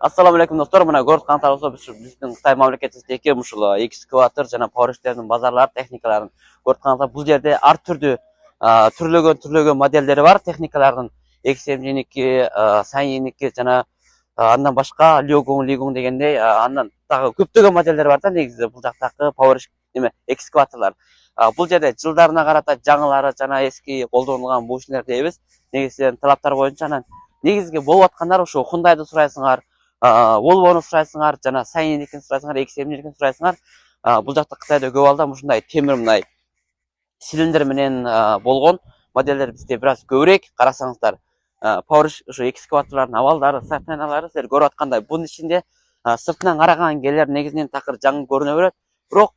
Assalamu alaikum dostlar. Mana көріп қаңтар болса біздің Қытай мемлекетіндегі ушул экскаватор жана пауэрлиштердин базарлары, техникаларын көріп қаңтар. Бұл жерде ар түрдүү түрлөгөн модельдери бар техникалардын. X72, Sanyi жана андан башка Liugong дегендей андан дагы көптөгөн модельдер бар да негизи бул жактагы пауэрлиш экскаваторлар. Бул жерде жылдарына карата жаңылары жана эски колдонулган бул ишинер дейбиз. Негизинен талаптар боюнча анан негизги болуп аткандар ушул Hyundai'ды сурайсыңар, Volvo'ну сурайсыңар, жана Sanyi'никин сурайсыңар, X72'никин сурайсыңар. Бул жакта Кытайда көп алда ушундай темир мындай силиндер менен болгон модельдер бизде бир аз көбүрөөк. Карасаңыздар, пауэрлиш ушу экскаваторлордун абалдары, сартаналары силер көрүп аткандай бунун ичинде сыртынан караган келер негизинен такыр жаңы көрүнө берет. Бирок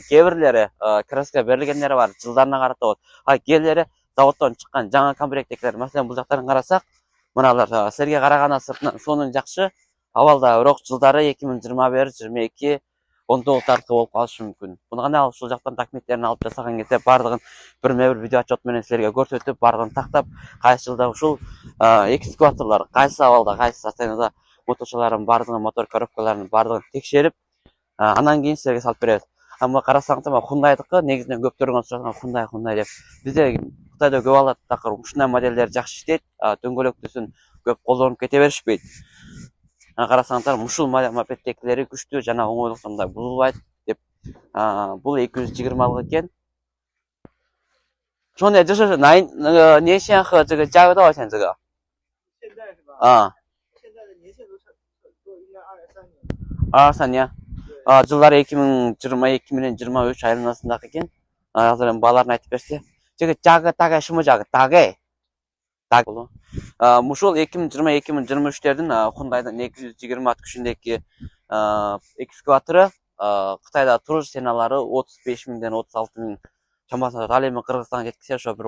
кээ бирлери краска берилгендери бар, жылдарына карата болот. Кээлери заводдон чыккан жаңы комплекттегилер. Маселен бул жактарын карасак, мыналар силерге караганда сыртынан сонун жакшы. Абалда бирок жылдары 2021, 22, 19 аркы болуп калышы мүмкүн. Буну гана ушул жактан документтерин алып жасаган кезде бардыгын бирме бир видео отчет менен силерге көрсөтүп, бардыгын тактап, кайсы жылда ушул экскаваторлор кайсы абалда, кайсы состояниеда моточолордун бардыгын, мотор коробкаларынын бардыгын текшерип, анан кийин силерге салып беребиз. Ама карасаңыздар, Hyundai'дыкы негизинен көптөрүн сурашкан Hyundai деп. Бизде Кытайда көп алат такыр ушундай модельдер жакшы иштейт, дөңгөлөктүүсүн көп колдонуп кете беришпейт. Карасаңыздар, ушул мопеддегилери күчтүү жана оңойлукта мындай бузулбайт деп. Бул 220 экен. 兄弟，这是年限和这个价格多少钱？这个？现在是吧？现在的年限都差不多，应该23年。 23년. жылдары 2022 менен 23 айланасындагы экен. Азыр эми бааларын айтып берсе. Жеге жагы тагы шымы жагы тагы. Ушул 2022-2023-тердин Hyundai'дын 220 ат күчүндөгү экскаватору Кытайда туруш сеналары 35 миңден 36 миң чамасында. Ал эми Кыргызстанга жеткизе ошо бир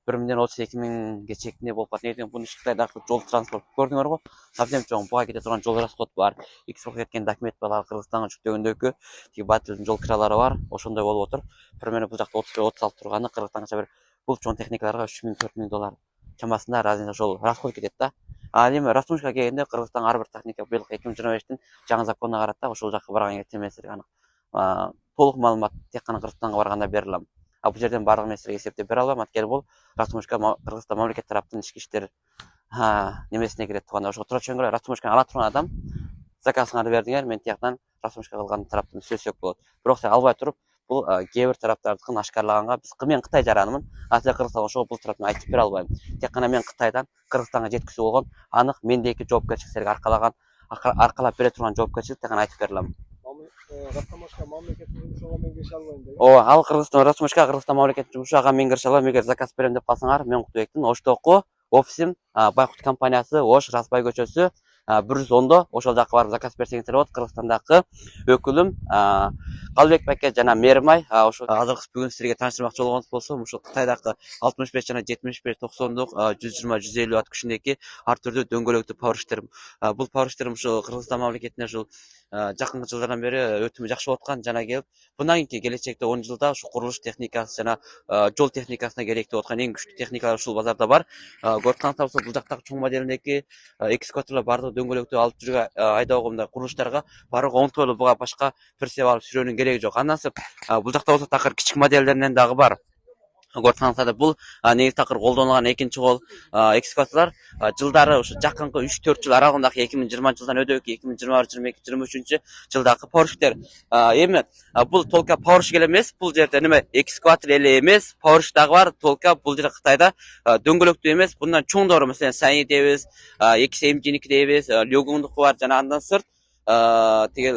31 миңден 32 миңге чектинде болуп калат. Негизинен буну Кытайдагы жол транспорт көрдүңөр го. Абдем чоң буга кете турган жол расход бар. Экспортко кеткен документ бар, Кыргызстанга жүктөгөндөгү тиги батилдин жол киралары бар. Ошондой болуп отуруп, примерно бул жакта 35-36 турганы Кыргызстанга бир бул чоң техникаларга 3 миң 4 миң доллар чамасында разница жол расход кетет да. Эми Растумушка келгенде Кыргызстанга ар бир техника быйыл 2025-тин жаңы законуна карата ошол жакка барган кезде эместерге анык толук маалымат тек гана Кыргызстанга барганда бере алам. Бул жерден бардык эместерге эсептеп бере албайм. Анткени бул Растумушка Кыргызстан мамлекет тараптын ички иштер немесине кирет турганда ошого туура түшөнгө Растумушка ала турган адам заказыңарды бердиңер, мен тияктан Растумушка кылган тараптын сөзсөк болот. Бирок сен албай туруп бул кээ бир тараптардыкын ашкарлаганга мен Кытай жаранымын. Силер Кыргызстанга ошого бул тараптан айтып бере албайм. Тек гана мен Кытайдан Кыргызстанга жеткизүү болгон анык мендеги жоопкерчилик силерге аркалап бере турган жоопкерчилик тек гана айтып бере алам. Растамашка мамлекеттин жумушуна мен киреше албайм дейт. Ал Растамашка Кыргызстан мамлекеттин жумушуна мен киреше албайм. Эгер заказ берем деп калсаңар, мен Кутбектин Оштогу офисим Байкут компаниясы Ош Расбай көчөсү 110-до ошол жакка барып заказ берсеңиздер болот. Кыргызстандагы өкүлүм Калбек байке жана Меримай ошо азыркы бүгүн силерге тааныштырмакчы болгонубуз болсо, ушул Кытайдагы 65 жана 75 90дук 120 150 ат күчүндөгү ар түрдүү дөңгөлөктүү пауэрлиштер. Бул пауэрлиштер ушул Кыргызстан мамлекетине ушул жакынкы жылдардан бери өтүмү жакшы болуп аткан жана келип, bundan кийинки келечекте 10 жылда ушу курулуш техникасы жана жол техникасына керектүү болуп аткан эң күчтүү техникалар ушул базарда бар. Көрүп калсаңыздар, бул жактагы чоң модельдеги экскаваторлор бардыгы дөңгөлөктүү алып жүргө айдоого мындай курулуштарга бардыгы оңтойлуу, буга башка персеп алып сүрөөнүн кереги жок. Андан соң бул жакта болсо такыр кичик модельдеринен дагы бар. Көрүп калсаңыздар, бул негизи такыр колдонулган экинчи кол экскаваторлор жылдары ушу жакынкы 3-4 жыл аралыгындагы 2020 жылдан өйдөгү 2021, 22, 23 жылдагы пауэрлиштер. Эми бул толка пауэрлиш эле эмес, бул жерде неме экскаватор эле эмес, пауэрлиш дагы бар. Толка бул жерде Кытайда дөңгөлөктүү эмес, bundan чоңдору, маселен Sanyi дейбиз, X72 дейбиз, Liugongдуку бар жана андан сырт тиги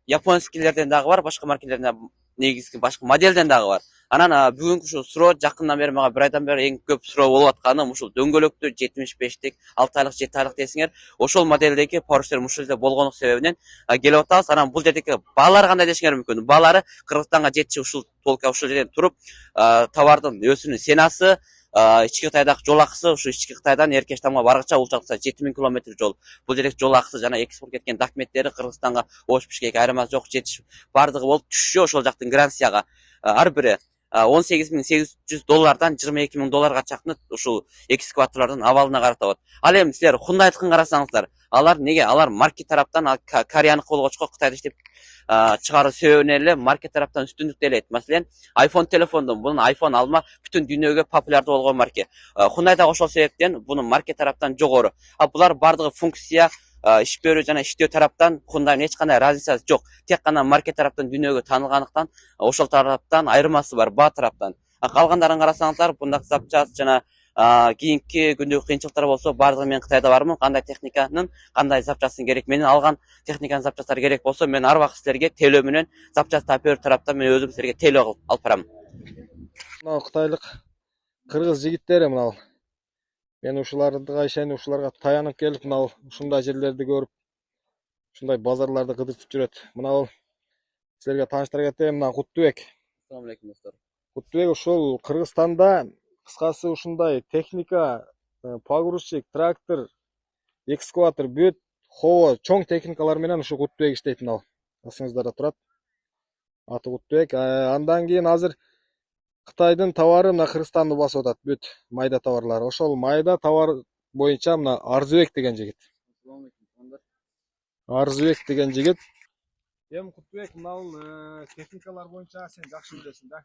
японскийлерден дагы бар, башка маркелерден негизги башка модельден дагы бар. Анан бүгүнкү ушул суроо жакындан бери мага бир айдан бери эң көп суроо болуп атканы ушул дөңгөлөктүү 75тик 6 айлык 7 айлык десиңер, ошол модельдеги пауэрлиштер ушул жерде болгондук себебинен келип атабыз. Анан бул жердеги баалары кандай дешиңер мүмкүн. Баалары Кыргызстанга жетиши ушул толка ушул жерден туруп товардын өзүнүн сенасы, ички Кытайдагы жол акысы, ушу ички Кытайдан Эркештамга баргыча улчакса 7000 км жол. Бул жердеги жол акысы жана экспорт кеткен документтери Кыргызстанга Ош Бишкек айырмасы жок, жетиш бардыгы болуп түшчү ошол жактын гарантияга. Ар бири $18.800 $22.000 чакны ушул экскаваторлордун абалына карата болот. Ал эми силер Hyundai'дыкын карасаңыздар, алар неге? Алар маркет тараптан Кореяныкы болгочко Кытайда иштеп чыгаруу себебинен эле маркет тараптан үстүндүктү ээлейт. Маселен, iPhone телефондун бунун iPhone алма бүтүн дүйнөгө популярдуу болгон марке. Hyundai да ошол себептен бунун маркет тараптан жогору. Булар бардыгы функция, иш берүү жана иштөө тараптан Hyundai'нын эч кандай разницасы жок. Тек гана маркет тараптан дүйнөгө таанылгандыктан ошол тараптан айырмасы бар, баа тараптан. Калгандарын карасаңыздар, бундак запчасть жана кийинки күндөгү кыйынчылыктар болсо, бардыгы мен Кытайда бармын. Кандай техниканын, кандай запчастын керек, менин алган техниканын запчасттары керек болсо, мен ар убакыт силерге телөө менен запчаст тапер тараптан мен өзүм силерге телөө алып барам. Мына кытайлык кыргыз жигиттери мына мен ушуларга ишенип, ушуларга таянып келип, мына ушундай жерлерди көрүп, ушундай базарларды кыдыртып жүрөт. Мына силерге тааныштыра кетейин, мына Куттубек. Assalamu alaykum достор. Куттубек ушул Кыргызстанда кыскасы ушундай техника, погрузчик, трактор, экскаватор, бүт хоо чоң техникалар менен ушу Куттубек иштейт. Мына асыңыздарда турат. Аты Куттубек. Андан кийин азыр Кытайдын товары мына Кыргызстанды басып атат, бүт майда товарлар. Ошол майда товар боюнча мына Арзыбек деген жигит. Арзыбек деген жигит. Эми Куттубек, мына техникалар боюнча сен жакшы билесиң да.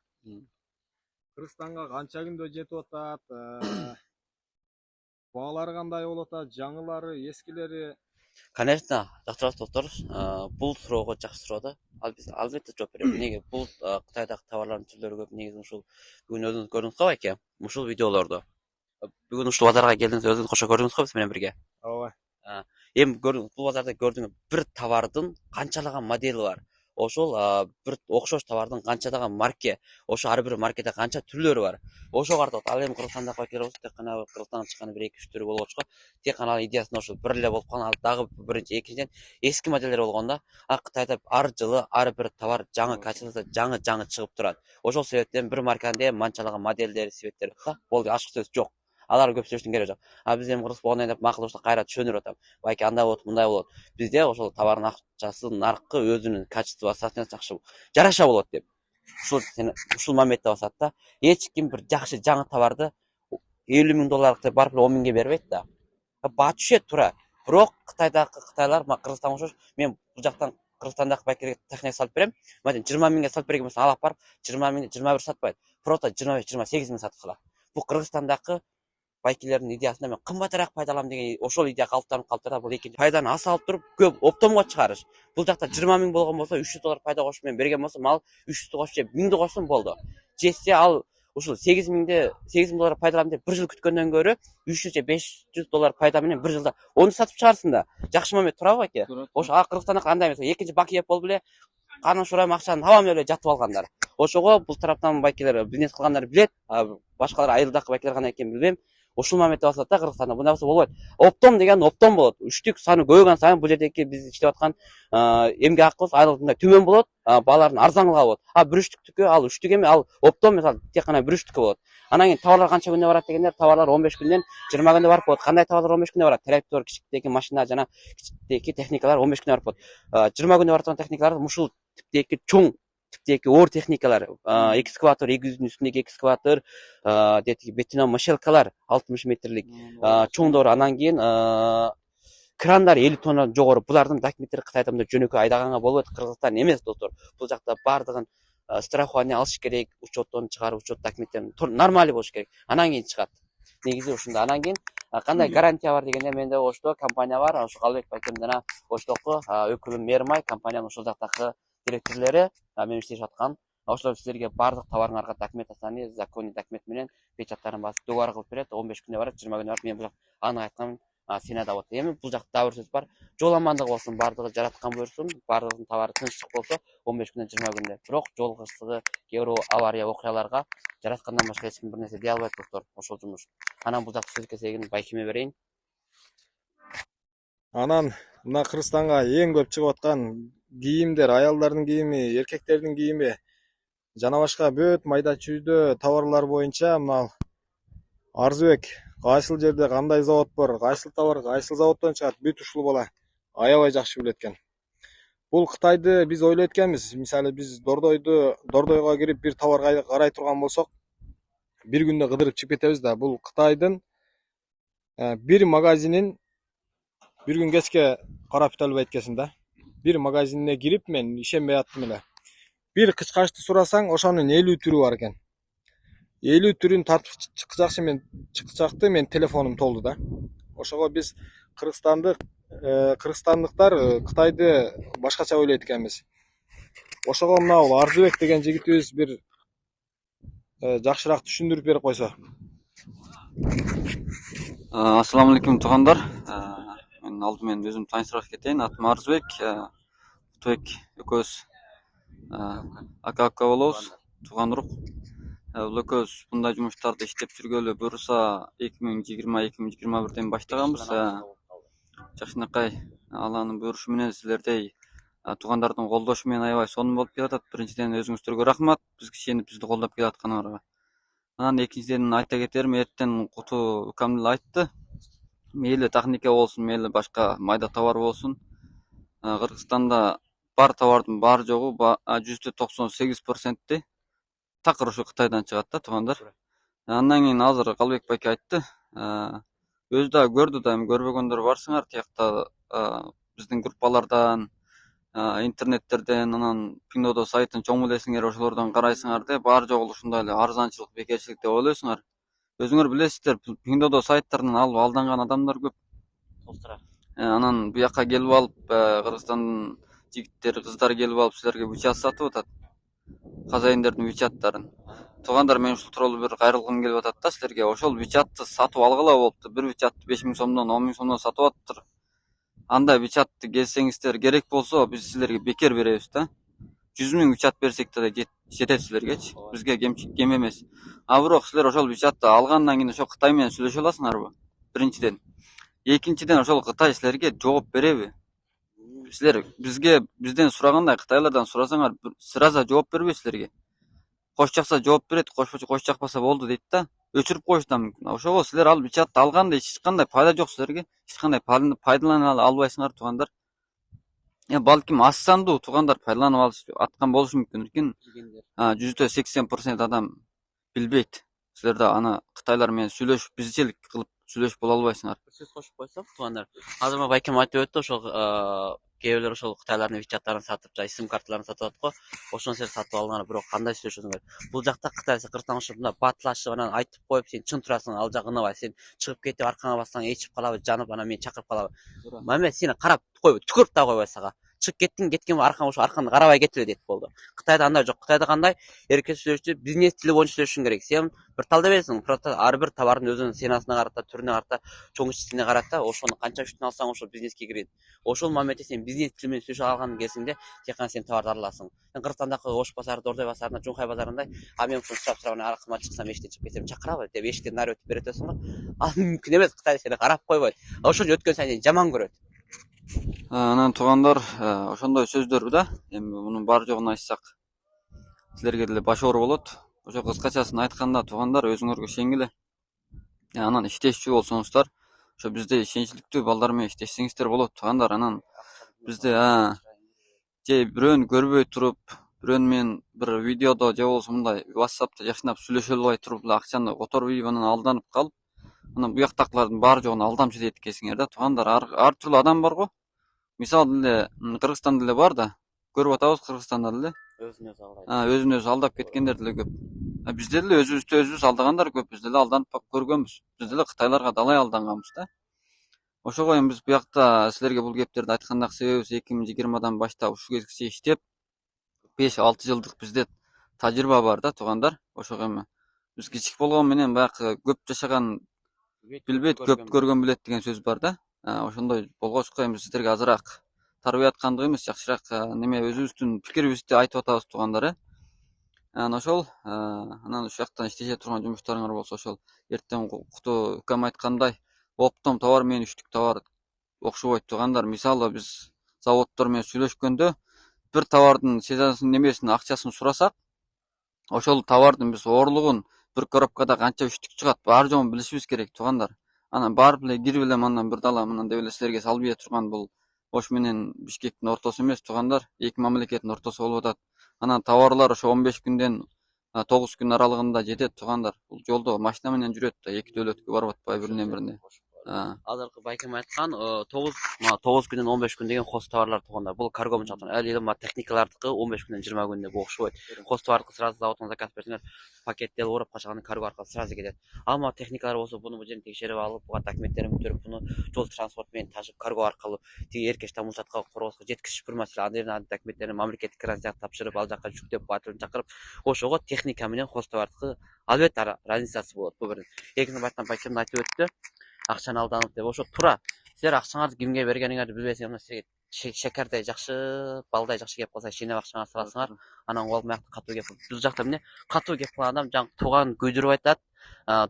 Кыргызстанга канча күндө жетип атат, баалары кандай болуп атат, жаңылары, эскилери? Конечно, жакшыраак достор. Бул суроого жакшы суроо да. Албетте жооп берем. Неге бул Кытайдагы товарлардын түрлөрү көп. Негизи ушул бүгүн өзүңүз көрдүңүз го байке? Ушул видеолорду. Бүгүн ушул базарга келдиңиз, өзүңүз кошо көрдүңүз го биз менен бирге. Ооба. Эми көрдүңүз, бул базарда көрдүңүз бир товардын канчалаган модели бар. Ошол бир окшош товардын канчалаган марке, ошо ар бир маркеде канча түрлөрү бар. Ошого карап ал эми Кыргызстандагы байкелер болсо, тек гана Кыргызстандан чыккан 1-2-3 түрү болуп отчу. Тек гана идеясын ошол бир эле болуп калган. Ал дагы биринчи, экинчиден эски модельдер болгон да. Кытайда ар жылы ар бир товар жаңы качествода жаңы чыгып турат. Ошол себептен бир марканын манчалаган модельдери, светтери болду, ачык сөз жок. Алар көп сөздөштүн кереги жок. Биз эми кыргыз болгондон деп макулдашып кайра түшүндүрүп атам. Байке андай болот, мындай болот. Бизде ошол товардын акчасы, наркы, өзүнүн качествосы жакшы жараша болот деп. Ушул моментте басат да. Эч ким бир жакшы жаңы товарды $50.000 деп барып $10 миңге бербейт да. Баа түшөт туура. Бирок Кытайдагы кытайлар, Кыргызстанга окшош, мен бул жактан Кыргызстандагы байкелерге техника салып берем. Мына $20 миңге салып берген болсо, алып барып 20 миң, 21 сатпайт. Просто 25-28 миң сатып калат. Бул Кыргызстандагы байкелердин идеясында мен кымбатыраак пайда алам деген ошол идея калыптанып калыптыр да. Бул экинчи пайданы аса алып туруп көп оптомго чыгарыш. Бул жакта 20 миң болгон болсо, $300 пайда кошуп мен берген болсом, ал 300 кошуп же 1000 кошсун болду. Жесе ал ушул $8 миң пайда алам деп бир жыл күткөндөн көрө 300 же $500 пайда менен бир жылда onu сатып чыгарсың да. Жакшы момент туурабы байке? Ошо Кыргызстанда кандай эмес. Экинчи бакиеп болуп эле канын шурайм акчаны табам эле жатып алгандар. Ошого бул тараптан байкелер бизнес кылгандар билет, башкалар айылдагы байкелер кандай экенин билбейм. Ушул моментте басат да Кыргызстанда. Мындай болсо болбойт. Оптом деген оптом болот. Үчтүк саны көбөйгөн сайын бул жердеги биз иштеп аткан эмгек акыбыз айлыгында төмөн болот, баалардын арзангыла болот. Бир үчтүктүкү ал үчтүк эми, ал оптом эмес, ал тек гана бир үчтүккө болот. Анан кийин товарлар канча күндө барат дегендер, товарлар 15 күндөн 20 күндө барып болот. Кандай товарлар 15 күндө барат? Трактор, кичиктеги машина жана кичиктеги техникалар 15 күндө барып болот. 20 күндө барат техникалар ушул типтеги чоң типтеги оор техникалар, экскаватор, 200-дүн үстүндөгү экскаватор, детиги бетон машинкалар 60 метрлик чоңдор, анан кийин крандар 50 тоннадан жогору. Булардын документтери Кытайда мындай жөнөкөй айдаганга болбойт. Кыргызстан эмес достор. Бул жакта бардыгын страхование алыш керек, учеттон чыгарып, учет документтерин нормаль болуш керек. Анан кийин чыгат. Негизи ушунда. Анан кийин кандай гарантия бар дегенде, менде ошто компания бар. Ошо Калбек байкем жана оштоку өкүлүм Мермай компаниянын ошол жактагы директорлору менен иштешип аткан. Ошолор силерге бардык товарыңарга документацияны, законный документ менен печаттарын басып договор кылып берет. 15 күндө барат, 20 күндө барат. Мен бул аны айткан сенада болот. Эми бул жакта дагы бир сөз бар. Жол амандыгы болсун, бардыгы жараткан буйрсун, бардыгынын товары тынчтык болсо 15 күндөн 20 күндө. Бирок жол кырсыгы, кээ бир авария окуяларга жараткандан башка эч ким бир нерсе дей албайт достор, ошол жумуш. Анан бул жакта сөз кезегин байкеме берейин. Анан мына Кыргызстанга эң көп чыгып аткан кийимдер, аялдардын кийими, эркектердин кийими жана башка бүт майда чүйдө товарлар боюнча мына Арзыбек кайсыл жерде кандай завод бар, кайсыл товар кайсыл заводдон чыгат, бүт ушул бала аябай жакшы билет экен. Бул Кытайды биз ойлойт экенбиз. Мисалы биз Дордойго кирип бир товар карай турган болсок, бир күндө кыдырып чыгып кетебиз да. Бул Кытайдын бир магазинин бир күн кечке карап өтө албайт экенсиң да. Бир магазинине кирип мен ишенбей аттым эле. Бир кычкачты сурасаң, ошонун 50 түрү бар экен. 50 түрүн тартып чыкчакты мен телефонум толду да. Ошого биз кыргызстандыктар Кытайды башкача ойлойт экенбиз. Ошого мына Арзыбек деген жигитибиз бир жакшыраак түшүндүрүп берип койсо. Ассаламу алейкум туугандар. Мен алдымен өзүм тааныштырып кетейин. Атым Арзыбек. Кутбек экөөбүз ака болобуз, тууган урук. Бул экөөбүз мындай жумуштарды иштеп жүргөлү буюрса 2020-2021ден баштаганбыз. Жакшынакай Алланын буйрушу менен силердей туугандардын колдошу менен аябай сонун болуп келатат. Биринчиден өзүңүздөргө рахмат, бизге ишенип бизди колдоп келатканыңарга. Анан экинчиден айта кетерим, эртең Куту укам деле айтты. Мейли техника болсун, мейли башка майда товар болсун. Кыргызстанда бар товардын баары жогу %98% такыр ушу Кытайдан чыгат да, туугандар. Андан кийин азыр Калбек байке айтты. Өзү да көрдү да, эми көрбөгөндөр барсыңар, тиякта биздин группалардан, интернеттерден, анан Pindodo сайтын чоң билесиңер, ошолордон карайсыңар да, баары жогу ушундай эле арзанчылык, бекерчилик деп ойлойсуңар. Өзүңөр билесиздер, Pindodo сайттарынан алып алданган адамдар көп. Анан буяка келип алып, Кыргызстандын жигиттери, кыздары келип алып силерге вычат сатып атат. Казайындардын вычаттарын. Туугандар, мен ушул тууралуу бир кайрылгым келип атат да силерге. Ошол вычатты сатып алгыла болупту. Бир вычатты 5000 сомдон, 10 000 сомдон сатып атыптыр. Андай вычатты келсеңиздер, керек болсо биз силерге бекер беребиз да. 100 000 вычат берсек да жетет силергечи. Бизге кем эмес. Бирок силер ошол вычатты алгандан кийин ошо Кытай менен сүйлөшө аласыңарбы? Биринчиден. Экинчиден, ошол Кытай силерге жооп береби? Силер бизден сурагандай Кытайлардан сурасаңар, сразу жооп бербейт силерге. Кош жакса жооп берет, кош жакпаса болду дейт да. Өчүрүп коюшу да мүмкүн. Ошого силер ал вычатты алганда эч кандай пайда жок силерге. Эч кандай пайдалана албайсыңар, туугандар. Балким аз сандуу туугандар пайдаланып аткан болушу мүмкүн экен. %80% адам билбейт. Силер да аны Кытайлар менен сүйлөшүп, бизчелик кылып сүйлөшүп боло албайсыңар. Сөз кошуп койсом, туугандар. Азыр байкем айтып өттү, ошол кээ бирлер ошол Кытайлардын вичаттарын сатып, сим карталарын сатып атат го. Ошону силер сатып алган, бирок кандай сүйлөшөсүңөр? Бул жакта Кытай Кыргызстан мындай батлашып, анан айтып коюп, сен чын турасың, ал жак ынабай, сен чыгып кетип аркаңа бассаң, ичип калабы, жанып, анан мени чакырып калабы. Мамет сени карап койбойт, түкүрүп да койбойт сага. Чыгып кеткен аркаң ошо аркаңды карабай кетире дейт болду. Кытайда андай жок. Кытайда кандай? Эрке сүйлөшчү, бизнес тили боюнча сүйлөшүң керек. Сен бир талда бересиң, просто ар бир товардын өзүнүн ценасына карата, түрүнө карата, чоң кичине карата, ошону канча үстүнө алсаң, ошол бизнеске кирет. Ошол моментте сен бизнес тили менен сүйлөшө алган кезиңде, тек гана сен товарды ала аласың. Сен Кыргызстандагы Ош базары, Дордой базарында, Жунхай базарында, мен ушуну сурап аркыма чыксам, эшиктен чыгып кетсем, чакырабы деп эшиктен нары өтүп берет өсүң го. Ал мүмкүн эмес, Кытай сени карап койбойт. Ошону өткөн сайын жаман көрөт. Анан туугандар, ошондой сөздөр да. Эми мунун баары жогун айтсак, силерге деле баш оор болот. Ошо кыскачасын айтканда, туугандар, өзүңөргө ишенгиле. Анан иштешчү болсоңуздар, ошо бизде ишеничтүү балдар менен иштешсеңиздер болот, туугандар. Анан бизде же бирөөнү көрбөй туруп, бирөөнү менен бир видеодо же болбосо мындай WhatsApp'та жакшынап сүйлөшө албай туруп эле акчаны которуп ийип, анан алданып калып, анан буяктакылардын баары жогун алдамчы дейт экенсиңер да, туугандар. Ар түрлүү адам бар го. Мисалы деле Кыргызстанда деле бар да. Көрүп атабыз Кыргызстанда деле. Өзүн өзү алдап кеткендер деле көп. Бизде деле өзүбүз алдагандар көп, биз деле алданып көргөнбүз. Биз деле Кытайларга далай алданганбыз да. Ошого эми биз буякта силерге бул кептерди айткандагы себебибиз 2020 баштап ушул кезгече иштеп 5-6 жылдык бизде тажрыйба бар да, туугандар. Ошого эми биз кичик болгон менен баягы көп жашаган билбейт, көп көргөн билет деген сөз бар да. Ошондой болгочко эми сиздерге азыраак тарбия аткандык эмес, жакшыраак неме өзүбүздүн пикирибизди айтып атабыз, туугандар. Анан ошол, анан ушул жактан иштеше турган жумуштарыңар болсо, ошол эртең Куту укам айткандай, оптом товар менен үчтүк товар окшобойт, туугандар. Мисалы биз заводдор менен сүйлөшкөндө бир товардын сезонсун немесин акчасын сурасак, ошол товардын биз оорлугун бир коробкада канча үчтүк чыгат, баары жогун билишибиз керек, туугандар. Анан барып эле кирип эле андан бир дала мындан деп эле силерге салып ийе турган бул Ош менен Бишкектин ортосу эмес туугандар, эки мамлекеттин ортосу болуп атат. Анан товарлар ошо 15 күндөн 9 күн аралыгында жетет туугандар. Бул жолдо машина менен жүрөт да, эки дөөлөткө барып атпайбы биринен бирине. Азыркы байкем айткан 9 күндөн 15 күн деген хост товарлар туугандар. Бул карго менен чыккан. Ал эми техникалардыкы 15 күндөн 20 күн деп окшобойт. Хост товарды сразу заводтон заказ берсеңер, пакеттелип орап качканда карго аркылуу сразу кетет. Ама техникалар болсо буну бул жерден текшерип алып, буга документтерин бүтүрүп, буну жол транспорт менен ташып карго аркылуу тиги Эркеш Тамушатка коргоско жеткизиш бир маселе. Андан документтерин мамлекеттик гражданга тапшырып, ал жака жүктөп, батырын чакырып, ошого техника менен хост товардыкы албетте разницасы болот. Бул бир. Экинчи баттан байкем айтып өттү. Акчаны алданып деп. Ошо туура. Силер акчаңарды кимге бергениңерди билбесеңер, силерге шекердей жакшы, балдай жакшы кеп калса, шинеп акчаңарды саласыңар, анан ол мыякта катуу кеп. Бул жакта эмне? Катуу кеп калган адам жаңы тууган күйдүрүп айтат,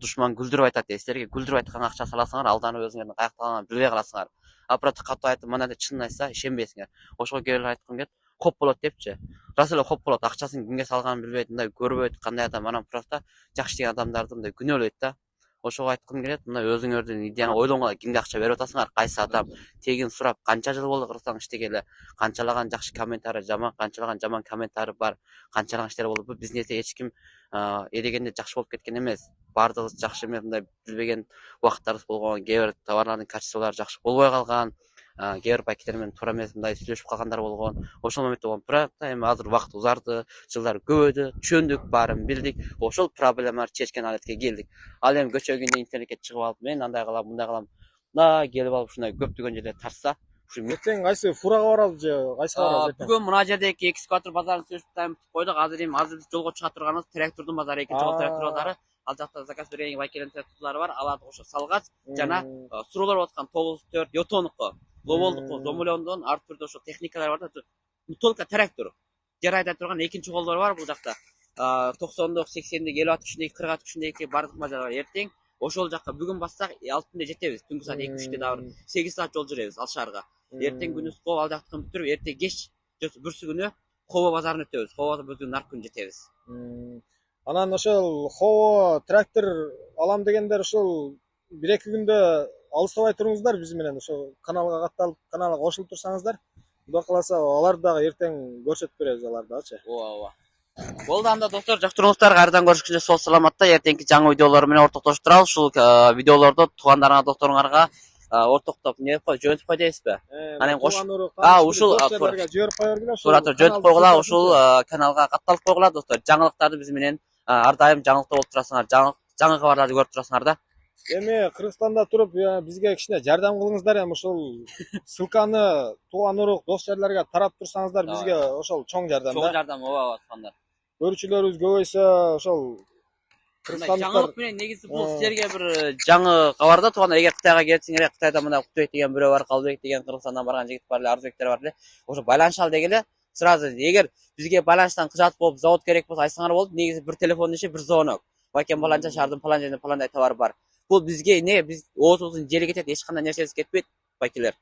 душман күлдүрүп айтат дейт. Силерге күлдүрүп айткан акча саласыңар, алданып өзүңөрдүн каякталганын билбей каласыңар. Апраты катуу айтып, мына деп чынын айтса, ишенбейсиңер. Ошого келип айткым келет, хоп болот депчи. Рас эле хоп болот. Акчасын кимге салганын билбейт, мындай көрбөйт, кандай адам, анан просто жакшы деген адамдарды мындай күнөөлөйт да. Ошого айткым келет, мына өзүңөрдүн идеяны ойлоңуңар, кимге акча берип атасыңар, кайсы адам, тегин сурап, канча жыл болду Кыргызстан иштегеле, канчалаган жакшы комментарий жаман, канчалаган жаман комментарий бар, канчалаган иштер болду. Бул бизнесте эч ким элегенде жакшы болуп кеткен эмес. Бардыгыбыз жакшы эмес, мындай билбеген убакыттарыбыз болгон, кээ бир товарлардын качестволору жакшы болбой калган, кээ бир пакеттер менен туура эмес мындай сүйлөшүп калгандар болгон. Ошол моментте болгон. Бирок эми азыр убакыт узарды, жылдар көбөйдү, түшүндүк, баарын билдик. Ошол проблемаларды чечкен алетке келдик. Ал эми көчөгүндө интернетке чыгып алып, мен андай кылам, мындай кылам. Мына келип алып ушундай көптөгөн жерде тарса, Эртең кайсы фурага барабыз же кайсыга барабыз? Бүгүн мына жердеги экскаватор базарын сүйлөшүп тайм койдук. Азыр жолго чыга турганыбыз трактордун базары, экинчи жол трактор базары. Ал жакта заказ берген байкелен тракторлары бар. Аларды ошо салгач, жана суроолор болуп аткан 94 Йотонуку, Ловолдуку, Зомулондон ар түрдө ошо техникалар бар да. Только трактор. Жер айда турган экинчи колдор бар бул жакта. 90док, 80дек, 50 күчүндөгү, 40 күчүндөгү бардык мажар бар. Эртең ошол жакка бүгүн бассак, алты күндө жетебиз. Түнкү саат 2-3 дагы 8 саат жол жүрөбүз ал шаарга. Эртең күнүс кол ал жактан бүтүрүп, эртең кеч бүрсү күнү Хово базарын өтөбүз. Хово базарын нар күн жетебиз. Анан ошол Хово трактор алам дегендер ошол 1-2 күндө алыстабай туруңуздар биз менен, ошо каналга катталып, каналга кошулуп турсаңыздар. Кудай кааласа аларды дагы эртең көрсөтүп беребиз аларды дагычы. Ооба. Болду анда достор, жактырыңыздар, кайрадан көрүшкүнчө сол саламатта. Эртеңки жаңы видеолор менен ортоктошуп турабыз. Ушул видеолорду туугандарыңа, досторуңарга ортоктоп не кой, жөнөтүп кой дейсизби? Анан кош. Ушул жиберип кой бергиле. Туура жөнөтүп койгула, ушул каналга катталып койгула достор. Жаңылыктарды биз менен ар дайым жаңылыкта болуп турасыңар, жаңы кабарларды көрүп турасыңар да. Эми Кыргызстанда туруп бизге кичине жардам кылыңыздар, эми ушул ссылканы тууган урук, дос жерлерге тарап турсаңыздар, бизге ошол чоң жардам да. Чоң жардам, ооба туугандар. Көрүүчүлөрүбүз көбөйсө, ошол жаңылык менен негизи бул силерге бир жаңы кабар да туугандар. Эгер Кытайга келсеңер, Кытайда мына Кутбек деген бирөө бар, Калбек деген Кыргызстандан барган жигит бар эле, Арзбектер бар эле. Ошо байланышалы дегеле, сразу эгер бизге байланыштан кыжат болуп, завод керек болсо айтсаңар болот. Негизи бир телефон иши, бир звонок. Байкем баланча шаардын палан жеринде паландай товар бар. Бул бизге не, биз оозубуздун жери кетет, эч кандай нерсебиз кетпейт, байкелер.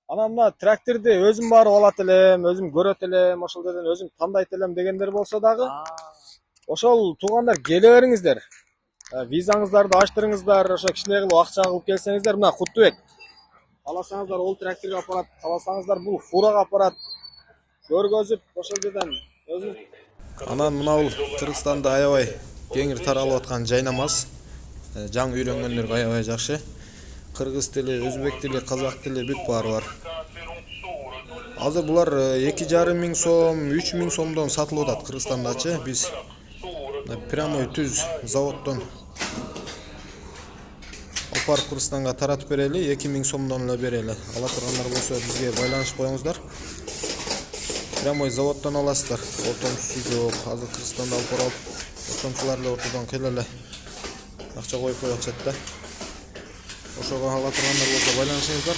Анан мына тракторду өзүм барып алат элем, өзүм көрөт элем, ошол жерден өзүм тандайт элем дегендер болсо дагы, ошол туугандар келе бериңиздер. Визаңыздарды ачтырыңыздар, ошо кичине кылып акча кылып келсеңиздер, мына Кутбек. Каласаңыздар ол тракторго апарат, каласаңыздар бул фурага апарат. Көргөзүп, ошол жерден өзүм. Анан мына бул Кыргызстанда аябай кеңир таралып аткан жайнамаз. Жаңы үйрөнгөндөргө аябай жакшы. Кыргыз тили, өзбек тили, казак тили бүт баары бар. Азыр булар 2,5 сом, 3 сомдон сатылып атат Кыргызстандачы. Биз прямой түз заводдон алып Кыргызстанга таратып берели, 2,000 сомдон эле берели. Ала тургандар болсо бизге байланышып коюңуздар. Прямой заводдон аласыздар. Ортомсусу жок. Азыр Кыргызстанда алып барып, ортомсулар эле ортодон келеле акча коюп коюп атышат да. Ошого ала тургандар болсо байланышыңыздар.